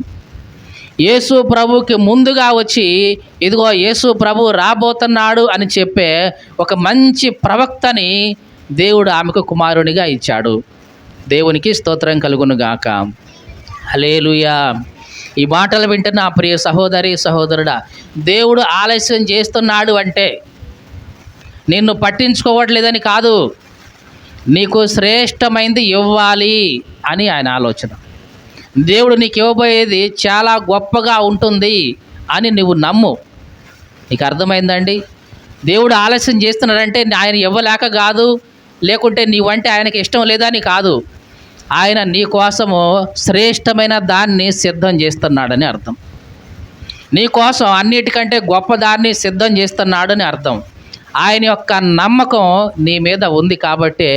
యేసు ప్రభుకి ముందుగా వచ్చి ఇదిగో యేసు ప్రభు రాబోతున్నాడు అని చెప్పే ఒక మంచి ప్రవక్తని దేవుడు ఆమెకు కుమారునిగా ఇచ్చాడు. దేవునికి స్తోత్రం కలుగును గాక. హల్లెలూయా. ఈ మాటలు వింటున్న నా ప్రియ సహోదరి సహోదరుడా, దేవుడు ఆలస్యం చేస్తున్నాడు అంటే నిన్ను పట్టించుకోవట్లేదని కాదు, నీకు శ్రేష్టమైనది ఇవ్వాలి అని ఆయన ఆలోచన. దేవుడు నీకు ఇవ్వబోయేది చాలా గొప్పగా ఉంటుంది అని నువ్వు నమ్ము. నీకు అర్థమైందండి? దేవుడు ఆలస్యం చేస్తున్నాడంటే ఆయన ఇవ్వలేక కాదు, లేకుంటే నీవంటే ఆయనకి ఇష్టం లేదని కాదు. ఆయన నీ కోసము శ్రేష్టమైన దాన్ని సిద్ధం చేస్తున్నాడని అర్థం. నీ కోసం అన్నిటికంటే గొప్ప దాన్ని సిద్ధం చేస్తున్నాడని అర్థం. ఆయన యొక్క నమ్మకం నీ మీద ఉంది కాబట్టి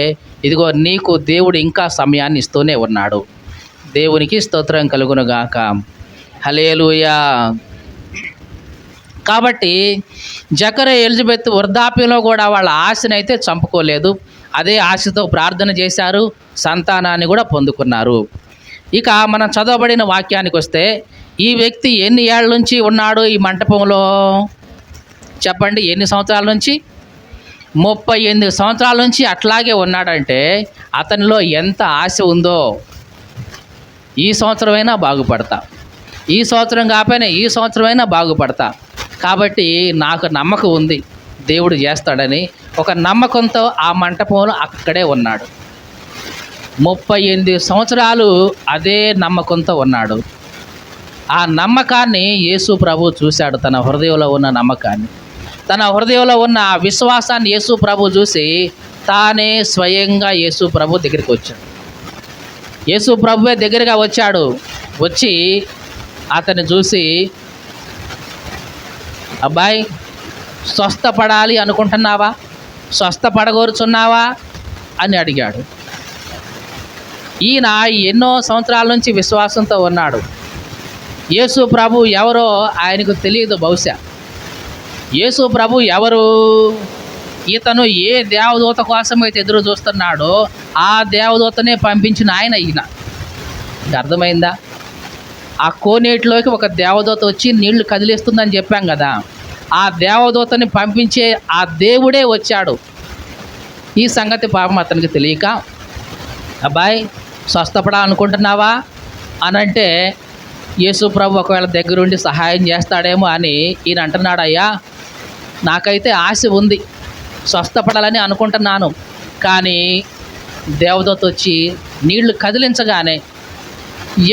ఇదిగో నీకు దేవుడు ఇంకా సమయాన్ని ఇస్తూనే ఉన్నాడు. దేవునికి స్తోత్రం కలుగును గాక. హల్లెలూయా. కాబట్టి జకర్యా ఎలిజబెత్ వృద్ధాప్యంలో కూడా వాళ్ళ ఆశని అయితే చంపుకోలేదు. అదే ఆశతో ప్రార్థన చేశారు, సంతానాన్ని కూడా పొందుకున్నారు. ఇక మనం చదవబడిన వాక్యానికి వస్తే ఈ వ్యక్తి ఎన్ని ఏళ్ళ నుంచి ఉన్నాడు ఈ మంటపంలో? చెప్పండి, ఎన్ని సంవత్సరాల నుంచి? 38 సంవత్సరాల నుంచి అట్లాగే ఉన్నాడంటే అతనిలో ఎంత ఆశ ఉందో. ఈ సంవత్సరమైనా బాగుపడతా, ఈ సంవత్సరం కాకపోయినా ఈ సంవత్సరమైనా బాగుపడతా, కాబట్టి నాకు నమ్మకం ఉంది దేవుడు చేస్తాడని ఒక నమ్మకంతో ఆ మంటపంలో అక్కడే ఉన్నాడు. 38 సంవత్సరాలు అదే నమ్మకంతో ఉన్నాడు. ఆ నమ్మకాన్ని యేసు ప్రభు చూశాడు. తన హృదయంలో ఉన్న నమ్మకాన్ని, తన హృదయంలో ఉన్న ఆ విశ్వాసాన్ని యేసు ప్రభు చూసి తానే స్వయంగా యేసు ప్రభు దగ్గరికి వచ్చాడు. యేసు ప్రభువే దగ్గరగా వచ్చాడు. వచ్చి అతన్ని చూసి, అబ్బాయి, స్వస్థపడాలి అనుకుంటున్నావా, స్వస్థపడగోరుచున్నావా అని అడిగాడు. ఈయన ఎన్నో సంవత్సరాల నుంచి విశ్వాసంతో ఉన్నాడు. యేసు ప్రభు ఎవరో ఆయనకు తెలియదు. బహుశా యేసు ప్రభు ఎవరు? ఇతను ఏ దేవదూత కోసం అయితే ఎదురు చూస్తున్నాడో ఆ దేవదూతనే పంపించిన ఆయన ఈయన. అర్థమైందా? ఆ కోనేటిలోకి ఒక దేవదూత వచ్చి నీళ్లు కదిలిస్తుందని చెప్పాం కదా, ఆ దేవదూతని పంపించే ఆ దేవుడే వచ్చాడు. ఈ సంగతి పాపం అతనికి తెలియక, అబ్బాయి స్వస్థపడాలనుకుంటున్నావా అని అంటే యేసు ప్రభు ఒకవేళ దగ్గరుండి సహాయం చేస్తాడేమో అని ఈయన అంటున్నాడు. అయ్యా, నాకైతే ఆశ ఉంది, స్వస్థపడాలని అనుకుంటున్నాను, కానీ దేవదూత వచ్చి నీళ్లు కదిలించగానే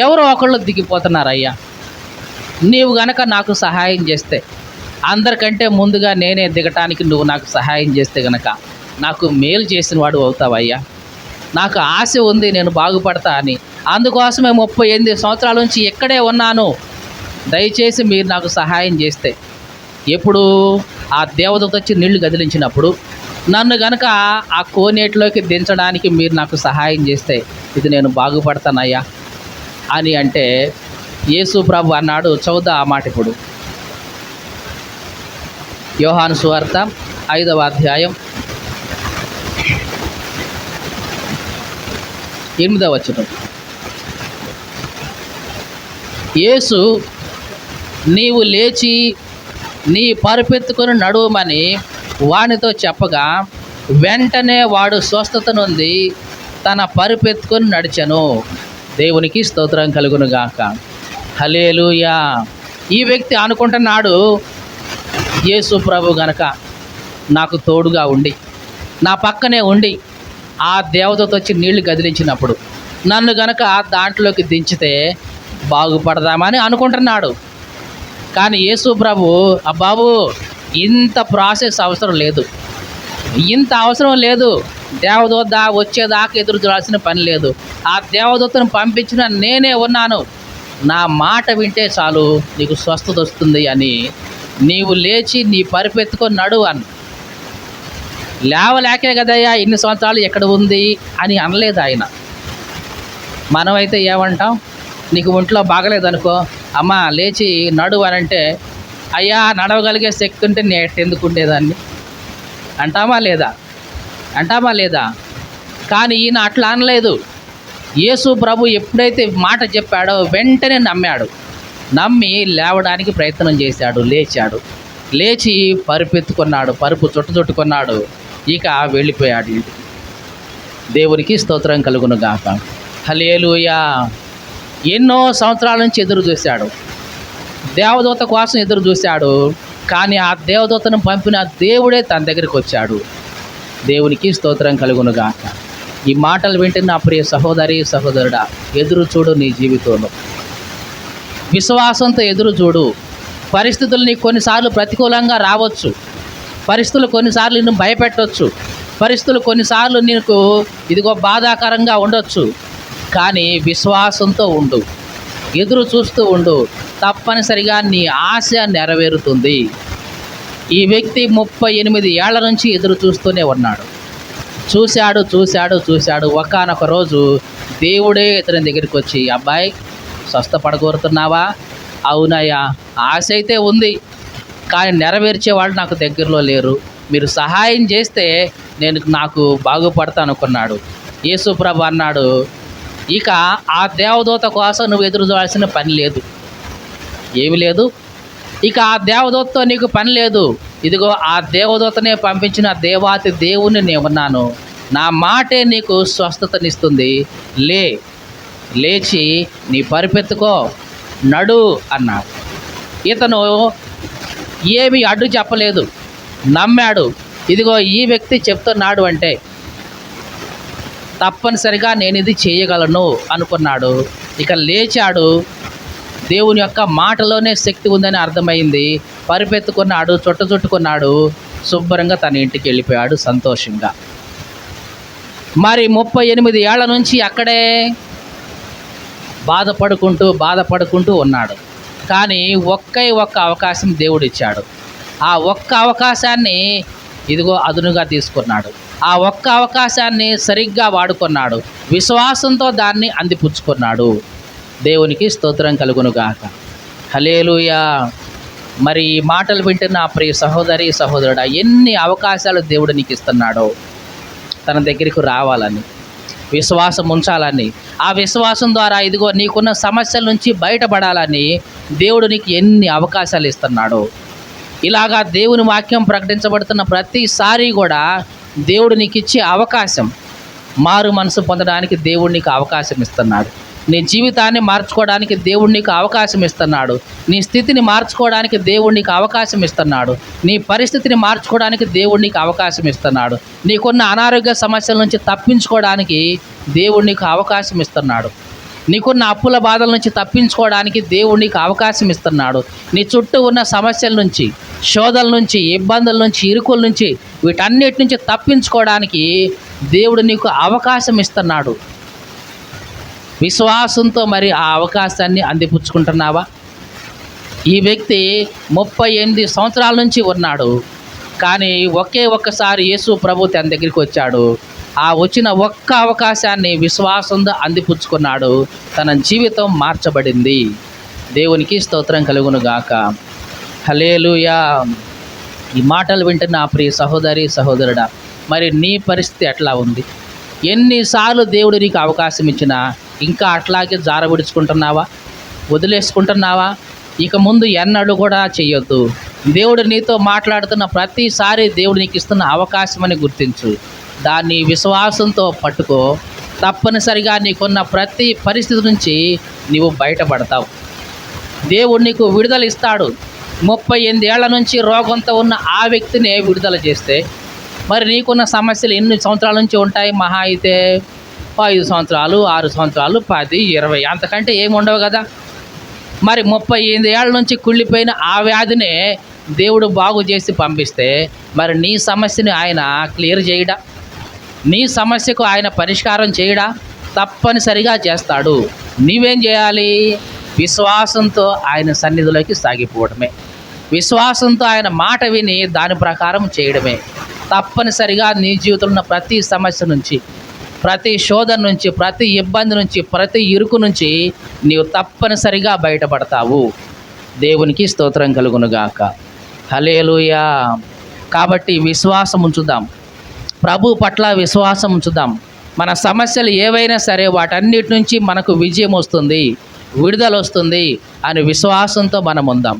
ఎవరో ఒకళ్ళు దిగిపోతున్నారయ్యా, నీవు గనక నాకు సహాయం చేస్తే, అందరికంటే ముందుగా నేనే దిగటానికి నువ్వు నాకు సహాయం చేస్తే గనక నాకు మేలు చేసిన వాడు అవుతావయ్యా, నాకు ఆశ ఉంది, నేను బాగుపడతా అని. అందుకోసమే 38 సంవత్సరాల నుంచి ఇక్కడే ఉన్నాను, దయచేసి మీరు నాకు సహాయం చేస్తే. ఎప్పుడు ఆ దేవదూత వచ్చి నీళ్లు కదిలించినప్పుడు నన్ను గనక ఆ కోనేటిలోకి దించడానికి మీరు నాకు సహాయం చేస్తే ఇది నేను బాగుపడతానయ్యా అని అంటే యేసు ప్రభు అన్నాడు. చదువుదా ఆ మాట ఇప్పుడు. యోహాను సువార్త 5వ అధ్యాయం 8వ వచనం. యేసు నీవు లేచి నీ పరుపెత్తుకొని నడువమని వానితో చెప్పగా వెంటనే వాడు స్వస్థత నొంది తన పరుపెత్తుకొని నడిచెను. దేవునికి స్తోత్రం కలుగునుగాక. హల్లెలూయా. ఈ వ్యక్తి అనుకుంటున్నాడు, యేసు ప్రభు గనక నాకు తోడుగా ఉండి నా పక్కనే ఉండి ఆ దేవదూత వచ్చి నీళ్లు కదిలించినప్పుడు నన్ను గనక దాంట్లోకి దించితే బాగుపడదామని అనుకుంటున్నాడు. కానీ యేసు ప్రభు, బాబు ఇంత ప్రాసెస్ అవసరం లేదు, ఇంత అవసరం లేదు, దేవదూత వచ్చేదాకా ఎదురు చూడాల్సిన పని లేదు, ఆ దేవదూతను పంపించిన నేనే ఉన్నాను, నా మాట వింటే చాలు నీకు స్వస్థత వస్తుంది అని, నీవు లేచి నీ పరిపెత్తుకొని నడువు అని. లేవలేకే కదయ్యా ఇన్ని సంవత్సరాలు ఎక్కడ ఉంది అని అనలేదు ఆయన. మనమైతే ఏమంటాం, నీకు ఒంట్లో బాగలేదనుకో, అమ్మ లేచి నడువు అని అంటే, అయ్యా నడవగలిగే శక్తి ఉంటే నేను ఎందుకు ఉండేదాన్ని అంటామా లేదా? అంటామా లేదా? కానీ ఈయన అట్లా అనలేదు. యేసు ప్రభు ఎప్పుడైతే మాట చెప్పాడో వెంటనే నమ్మాడు. నమ్మి లేవడానికి ప్రయత్నం చేశాడు, లేచాడు. లేచి పరుపెత్తుకున్నాడు, పరుపు చుట్టుకున్నాడు, ఇక వెళ్ళిపోయాడు ఇంటికి. దేవునికి స్తోత్రం కలుగునుగాక. హల్లెలూయా. ఎన్నో సంవత్సరాల నుంచి ఎదురు చూశాడు, దేవదూత కోసం ఎదురు చూశాడు. కానీ ఆ దేవదూతను పంపిన దేవుడే తన దగ్గరికి వచ్చాడు. దేవునికి స్తోత్రం కలుగునుగాక. ఈ మాటలు వింటున్న నా ప్రియ సహోదరి సహోదరుడా, ఎదురు చూడు నీ జీవితంలో, విశ్వాసంతో ఎదురు చూడు. పరిస్థితులు నీకు కొన్నిసార్లు ప్రతికూలంగా రావచ్చు, పరిస్థితులు కొన్నిసార్లు నిన్ను భయపెట్టవచ్చు, పరిస్థితులు కొన్నిసార్లు నీకు ఇదిగో బాధాకరంగా ఉండొచ్చు. కానీ విశ్వాసంతో ఉండు, ఎదురు చూస్తూ ఉండు, తప్పనిసరిగా నీ ఆశ నెరవేరుతుంది. ఈ వ్యక్తి 38 ఏళ్ల నుంచి ఎదురు చూస్తూనే ఉన్నాడు. చూశాడు. ఒకానొక రోజు దేవుడే ఇతని దగ్గరికి వచ్చి, అబ్బాయి స్వస్థపడగోరుతున్నావా? అవునయ్యా, ఆశ అయితే ఉంది, కానీ నెరవేర్చేవాళ్ళు నాకు దగ్గరలో లేరు, మీరు సహాయం చేస్తే నాకు బాగుపడతా అనుకున్నాడు. యేసు ప్రభు అన్నాడు, ఇక ఆ దేవదూత కోసం నువ్వు ఎదురు చూడాల్సిన పని లేదు. ఏమి లేదు, ఇక ఆ దేవదూతతో నీకు పని లేదు. ఇదిగో ఆ దేవదూతనే పంపించిన దేవాతి దేవుని నేనున్నాను, నా మాటే నీకు స్వస్థతనిస్తుంది. లేచి నీ పరిపెత్తుకో, నడు అన్నాడు. ఇతను ఏమీ అడ్డు చెప్పలేదు, నమ్మాడు. ఇదిగో ఈ వ్యక్తి చెప్తున్నాడు అంటే తప్పనిసరిగా నేను ఇది చేయగలను అనుకున్నాడు. ఇక లేచాడు. దేవుని యొక్క మాటలోనే శక్తి ఉందని అర్థమైంది. పరిపెత్తుకున్నాడు, చుట్టుకున్నాడు, శుభ్రంగా తన ఇంటికి వెళ్ళిపోయాడు సంతోషంగా. మరి 38 ఏళ్ల నుంచి అక్కడే బాధపడుకుంటూ ఉన్నాడు. కానీ ఒక్క అవకాశం దేవుడిచ్చాడు. ఆ ఒక్క అవకాశాన్ని ఇదిగో అదునుగా తీసుకున్నాడు. ఆ ఒక్క అవకాశాన్ని సరిగ్గా వాడుకున్నాడు, విశ్వాసంతో దాన్ని అందిపుచ్చుకున్నాడు. దేవునికి స్తోత్రం కలుగునుగాక. హల్లెలూయా. మరి ఈ మాటలు వింటున్న ప్రియ సహోదరి సహోదరుడా, ఎన్ని అవకాశాలు దేవుడు నీకు ఇస్తున్నాడో తన దగ్గరికి రావాలని, విశ్వాసం ఉంచాలని, ఆ విశ్వాసం ద్వారా ఇదిగో నీకున్న సమస్యల నుంచి బయటపడాలని దేవుడు నీకు ఎన్ని అవకాశాలు ఇస్తున్నాడో. ఇలాగా దేవుని వాక్యం ప్రకటించబడుతున్న ప్రతిసారి కూడా దేవుడు నీకు ఇచ్చే అవకాశం, మారు మనసు పొందడానికి దేవుడు నీకు అవకాశం ఇస్తున్నాడు. నీ జీవితాన్ని మార్చుకోవడానికి దేవుడు నీకు అవకాశం ఇస్తున్నాడు. నీ స్థితిని మార్చుకోవడానికి దేవుడు నీకు అవకాశం ఇస్తున్నాడు. నీ పరిస్థితిని మార్చుకోవడానికి దేవుడు నీకు అవకాశం ఇస్తున్నాడు. నీకున్న అనారోగ్య సమస్యల నుంచి తప్పించుకోవడానికి దేవుడు నీకు అవకాశం ఇస్తున్నాడు. నీకున్న అప్పుల బాధల నుంచి తప్పించుకోవడానికి దేవుడు నీకు అవకాశం ఇస్తున్నాడు. నీ చుట్టూ ఉన్న సమస్యల నుంచి, శోధల నుంచి, ఇబ్బందుల నుంచి, ఇరుకుల నుంచి, వీటన్నిటి నుంచి తప్పించుకోవడానికి దేవుడు నీకు అవకాశం ఇస్తున్నాడు. విశ్వాసంతో మరి ఆ అవకాశాన్ని అందిపుచ్చుకుంటున్నావా? ఈ వ్యక్తి 38 సంవత్సరాల నుంచి ఉన్నాడు. కానీ ఒక్కసారి యేసు ప్రభు తన దగ్గరికి వచ్చాడు. ఆ వచ్చిన ఒక్క అవకాశాన్ని విశ్వాసంతో అందిపుచ్చుకున్నాడు. తన జీవితం మార్చబడింది. దేవునికి స్తోత్రం కలుగును గాక. హల్లెలూయా. ఈ మాటలు వింటున్న ప్రియ సహోదరి సహోదరుడా, మరి నీ పరిస్థితి ఎట్లా ఉంది? ఎన్నిసార్లు దేవుడు నీకు అవకాశం ఇచ్చినా ఇంకా అట్లాగే జారవిడుచుకుంటున్నావా? వదిలేసుకుంటున్నావా? ఇక ముందు ఎన్నడూ కూడా చెయ్యొద్దు. దేవుడు నీతో మాట్లాడుతున్న ప్రతిసారి దేవుడు నీకు ఇస్తున్న అవకాశం అని గుర్తించు. దాన్ని విశ్వాసంతో పట్టుకో. తప్పనిసరిగా నీకున్న ప్రతి పరిస్థితి నుంచి నీవు బయటపడతావు. దేవుడు నీకు విడుదల ఇస్తాడు. 38 ఏళ్ల నుంచి రోగంతో ఉన్న ఆ వ్యక్తినే విడుదల చేస్తే మరి నీకున్న సమస్యలు ఎన్ని సంవత్సరాల నుంచి ఉంటాయి? మహా అయితే 5 సంవత్సరాలు, 6 సంవత్సరాలు, 10, 20, అంతకంటే ఏమి ఉండవు కదా. మరి 38 ఏళ్ళ నుంచి కుళ్ళిపోయిన ఆ వ్యాధినే దేవుడు బాగు చేసి పంపిస్తే మరి నీ సమస్యని ఆయన క్లియర్ చేయడా? నీ సమస్యకు ఆయన పరిష్కారం చేయడా? తప్పనిసరిగా చేస్తాడు. నీవేం చేయాలి? విశ్వాసంతో ఆయన సన్నిధిలోకి సాగిపోవడమే. విశ్వాసంతో ఆయన మాట విని దాని ప్రకారం చేయడమే. తప్పనిసరిగా నీ జీవితంలో ఉన్న ప్రతి సమస్య నుంచి, ప్రతి శోధన నుంచి, ప్రతి ఇబ్బంది నుంచి, ప్రతి ఇరుకు నుంచి నీవు తప్పనిసరిగా బయటపడతావు. దేవునికి స్తోత్రం కలుగునుగాక. హల్లెలూయా. కాబట్టి విశ్వాసం ఉంచుదాం. ప్రభు పట్ల విశ్వాసం ఉంచుదాం. మన సమస్యలు ఏవైనా సరే వాటన్నిటి నుంచి మనకు విజయం వస్తుంది, విడుదల వస్తుంది అని విశ్వాసంతో మనం ఉందాం.